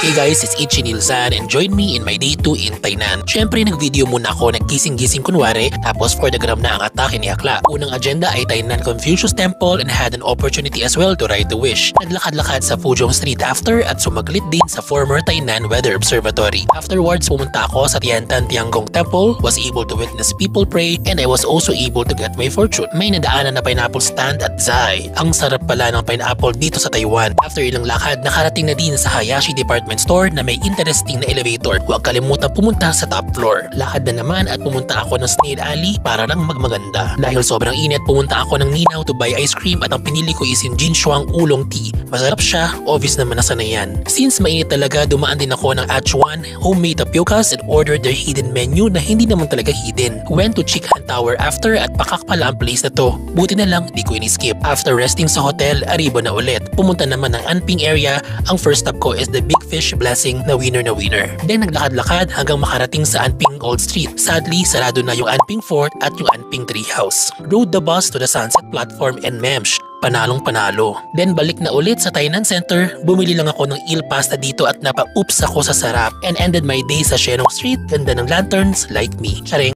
Hey guys, it's Ichi Nilsan and join me in my day 2 in Tainan. Syempre nag-video muna ako, naggising-gising kunwari, tapos for the gram na ang atake ni Akla. Unang agenda ay Tainan Confucius Temple and had an opportunity as well to ride the wish. Naglakad-lakad sa Fuzhong Street after at sumaglit din sa former Tainan Weather Observatory. Afterwards, pumunta ako sa Tiantan Tiangong Temple, was able to witness people pray, and I was also able to get my fortune. May nadaanan na pineapple stand at Zai. Ang sarap pala ng pineapple dito sa Taiwan. After ilang lakad, nakarating na din sa Hayashi Department Store na may interesting na elevator. Huwag kalimutan pumunta sa top floor. Lakad na naman at pumunta ako ng Snail Alley para lang magmaganda. Dahil sobrang init, pumunta ako ng Ninaw to buy ice cream at ang pinili ko is yung Jinshuang Oolong Tea. Masarap siya, obvious naman na sanayan. Since mainit talaga, dumaan din ako ng Achuan homemade tapiocas and ordered their hidden menu na hindi naman talaga hidden. Went to Chikhan Tower after at pakak pala ang place na to. Buti na lang, di ko ini-skip. After resting sa hotel, aribo na ulit. Pumunta naman ng Anping area. Ang first stop ko is the Big Fish Blessing na winner na winner. Then naglakad-lakad hanggang makarating sa Anping Old Street. Sadly, sarado na yung Anping Fort at yung Anping Treehouse. Rode the bus to the Sunset Platform and Memsh. Panalong panalo. Then balik na ulit sa Tainan Center, bumili lang ako ng eel pasta dito at napa-oops ako sa sarap and ended my day sa Shenong Street, ganda ng lanterns, like me. Charing!